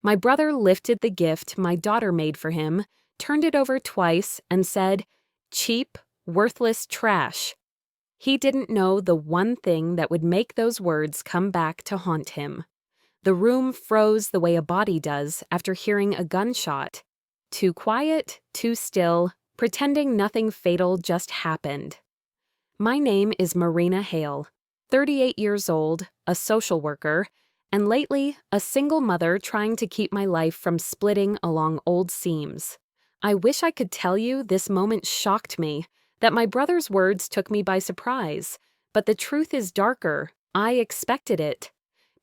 My brother lifted the gift my daughter made for him, turned it over twice, and said, "Cheap, worthless trash." He didn't know the one thing that would make those words come back to haunt him. The room froze the way a body does after hearing a gunshot. Too quiet, too still, pretending nothing fatal just happened. My name is Marina Hale, 38 years old, a social worker, and lately a single mother trying to keep my life from splitting along old seams. I wish I could tell you this moment shocked me, that my brother's words took me by surprise, but the truth is darker. I expected it.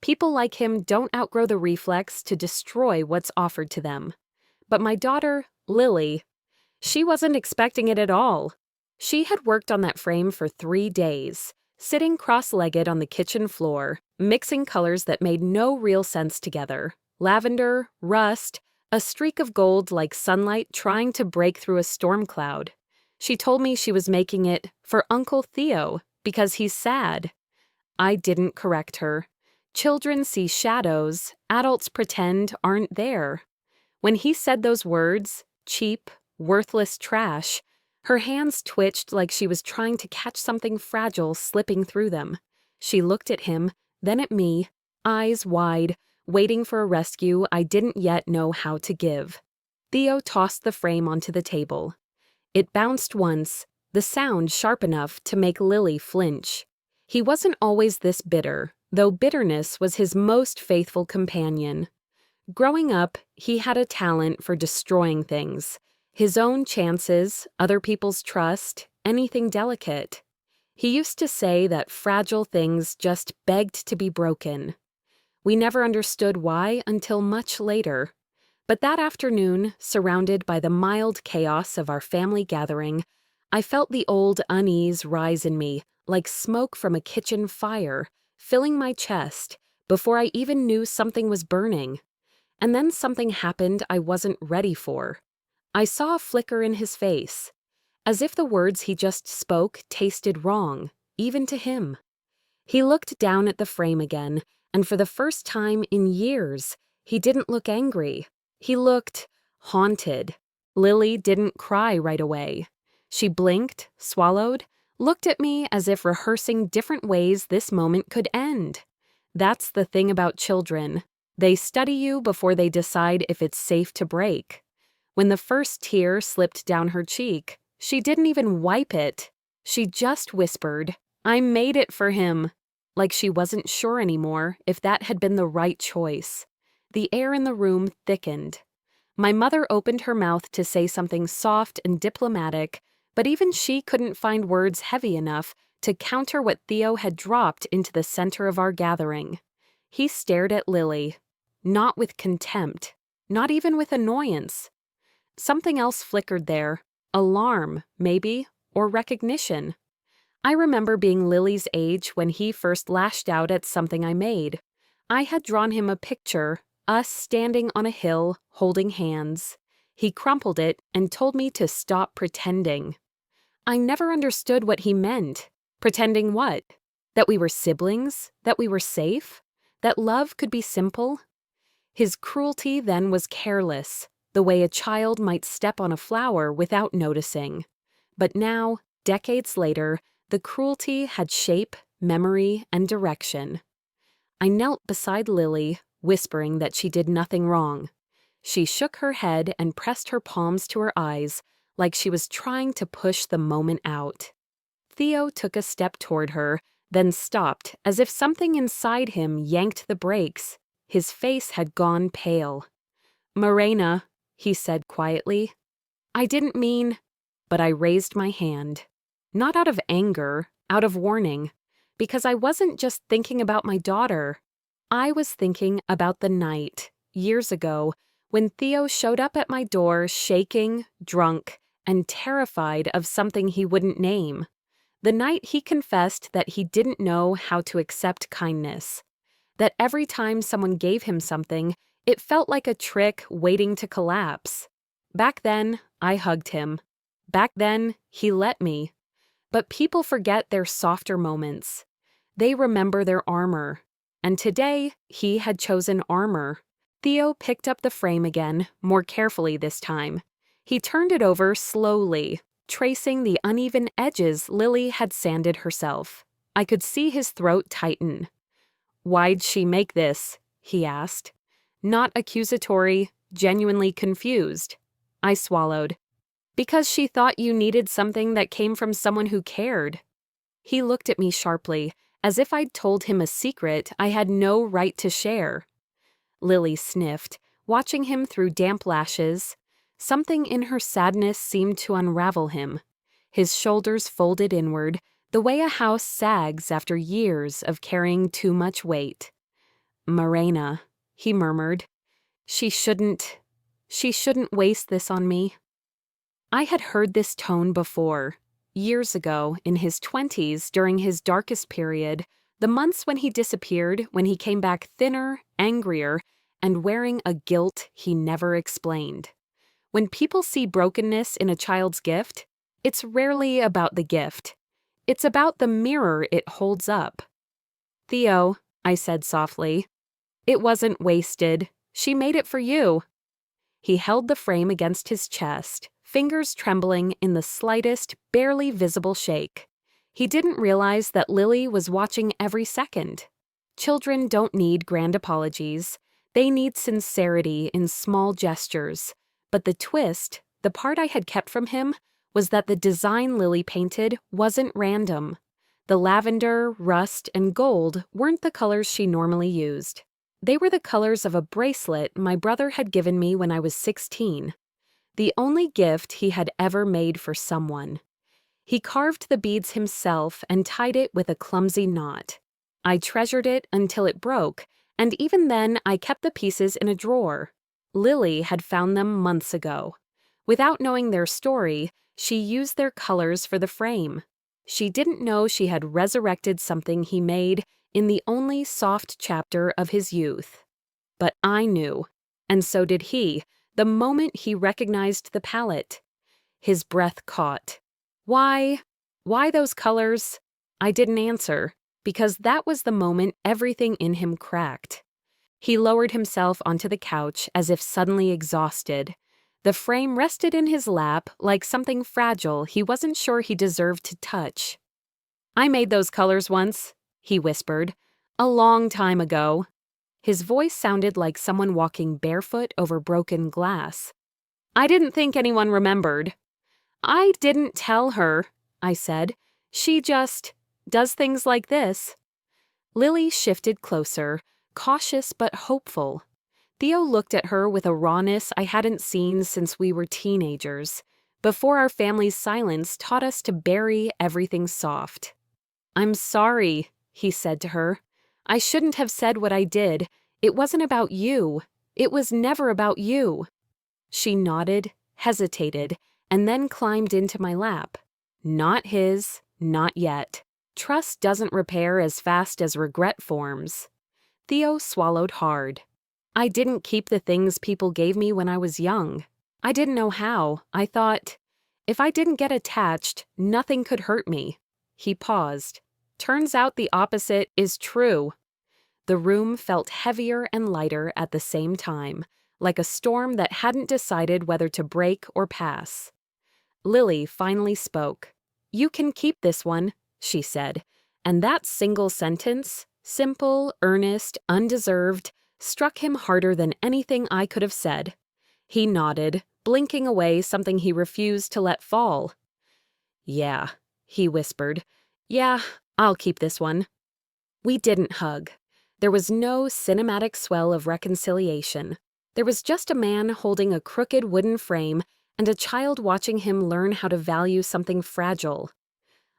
People like him don't outgrow the reflex to destroy what's offered to them. But my daughter, Lily, she wasn't expecting it at all. She had worked on that frame for 3 days, sitting cross-legged on the kitchen floor, mixing colors that made no real sense together. Lavender, rust, a streak of gold like sunlight trying to break through a storm cloud. She told me she was making it for Uncle Theo because he's sad. I didn't correct her. Children see shadows, adults pretend aren't there. When he said those words, cheap, worthless trash, her hands twitched like she was trying to catch something fragile slipping through them. She looked at him, then at me, eyes wide, waiting for a rescue I didn't yet know how to give. Theo tossed the frame onto the table. It bounced once, the sound sharp enough to make Lily flinch. He wasn't always this bitter, though bitterness was his most faithful companion. Growing up, he had a talent for destroying things. His own chances, other people's trust, anything delicate. He used to say that fragile things just begged to be broken. We never understood why until much later. But that afternoon, surrounded by the mild chaos of our family gathering, I felt the old unease rise in me, like smoke from a kitchen fire, filling my chest, before I even knew something was burning. And then something happened I wasn't ready for. I saw a flicker in his face, as if the words he just spoke tasted wrong, even to him. He looked down at the frame again, and for the first time in years, he didn't look angry. He looked haunted. Lily didn't cry right away. She blinked, swallowed, looked at me as if rehearsing different ways this moment could end. That's the thing about children. They study you before they decide if it's safe to break. When the first tear slipped down her cheek, she didn't even wipe it. She just whispered, "I made it for him," like she wasn't sure anymore if that had been the right choice. The air in the room thickened. My mother opened her mouth to say something soft and diplomatic, but even she couldn't find words heavy enough to counter what Theo had dropped into the center of our gathering. He stared at Lily, not with contempt, not even with annoyance. Something else flickered there, alarm, maybe, or recognition. I remember being Lily's age when he first lashed out at something I made. I had drawn him a picture, us standing on a hill, holding hands. He crumpled it and told me to stop pretending. I never understood what he meant. Pretending what? That we were siblings? That we were safe? That love could be simple? His cruelty then was careless, the way a child might step on a flower without noticing. But now, decades later, the cruelty had shape, memory, and direction. I knelt beside Lily, whispering that she did nothing wrong. She shook her head and pressed her palms to her eyes, like she was trying to push the moment out. Theo took a step toward her, then stopped, as if something inside him yanked the brakes. His face had gone pale. "Marina," he said quietly, "I didn't mean—" But I raised my hand. Not out of anger, out of warning, because I wasn't just thinking about my daughter. I was thinking about the night, years ago, when Theo showed up at my door shaking, drunk, and terrified of something he wouldn't name. The night he confessed that he didn't know how to accept kindness. That every time someone gave him something, it felt like a trick waiting to collapse. Back then, I hugged him. Back then, he let me. But people forget their softer moments. They remember their armor. And today, he had chosen armor. Theo picked up the frame again, more carefully this time. He turned it over slowly, tracing the uneven edges Lily had sanded herself. I could see his throat tighten. "Why'd she make this?" he asked. Not accusatory, genuinely confused. I swallowed. "Because she thought you needed something that came from someone who cared." He looked at me sharply, as if I'd told him a secret I had no right to share. Lily sniffed, watching him through damp lashes. Something in her sadness seemed to unravel him. His shoulders folded inward, the way a house sags after years of carrying too much weight. "Morena," he murmured. She shouldn't waste this on me." I had heard this tone before. Years ago, in his 20s, during his darkest period, the months when he disappeared, when he came back thinner, angrier, and wearing a guilt he never explained. When people see brokenness in a child's gift, it's rarely about the gift. It's about the mirror it holds up. "Theo," I said softly, "it wasn't wasted. She made it for you." He held the frame against his chest, fingers trembling in the slightest, barely visible shake. He didn't realize that Lily was watching every second. Children don't need grand apologies. They need sincerity in small gestures. But the twist, the part I had kept from him, was that the design Lily painted wasn't random. The lavender, rust, and gold weren't the colors she normally used. They were the colors of a bracelet my brother had given me when I was 16. The only gift he had ever made for someone. He carved the beads himself and tied it with a clumsy knot. I treasured it until it broke, and even then I kept the pieces in a drawer. Lily had found them months ago. Without knowing their story, she used their colors for the frame. She didn't know she had resurrected something he made in the only soft chapter of his youth. But I knew, and so did he, the moment he recognized the palette. His breath caught. Why those colors? I didn't answer, because that was the moment everything in him cracked. He lowered himself onto the couch as if suddenly exhausted. The frame rested in his lap like something fragile he wasn't sure he deserved to touch. "I made those colors once," he whispered. "A long time ago." His voice sounded like someone walking barefoot over broken glass. "I didn't think anyone remembered." "I didn't tell her," I said. "She just does things like this." Lily shifted closer, cautious but hopeful. Theo looked at her with a rawness I hadn't seen since we were teenagers, before our family's silence taught us to bury everything soft. "I'm sorry," he said to her. "I shouldn't have said what I did. It wasn't about you. It was never about you." She nodded, hesitated, and then climbed into my lap. Not his, not yet. Trust doesn't repair as fast as regret forms. Theo swallowed hard. "I didn't keep the things people gave me when I was young. I didn't know how. I thought, if I didn't get attached, nothing could hurt me." He paused. "Turns out the opposite is true." The room felt heavier and lighter at the same time, like a storm that hadn't decided whether to break or pass. Lily finally spoke. "You can keep this one," she said, and that single sentence, simple, earnest, undeserved, struck him harder than anything I could have said. He nodded, blinking away something he refused to let fall. "Yeah," he whispered. "Yeah, I'll keep this one." We didn't hug. There was no cinematic swell of reconciliation. There was just a man holding a crooked wooden frame and a child watching him learn how to value something fragile.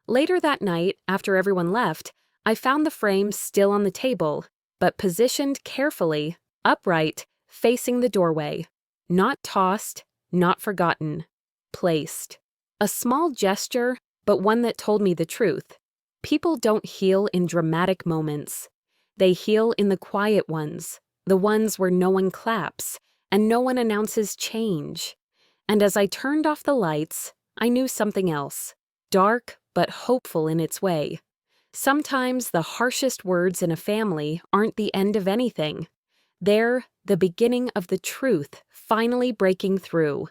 Later that night, after everyone left, I found the frame still on the table, but positioned carefully, upright, facing the doorway. Not tossed, not forgotten. Placed. A small gesture, but one that told me the truth. People don't heal in dramatic moments. They heal in the quiet ones, the ones where no one claps, and no one announces change. And as I turned off the lights, I knew something else, dark but hopeful in its way. Sometimes the harshest words in a family aren't the end of anything. They're the beginning of the truth finally breaking through.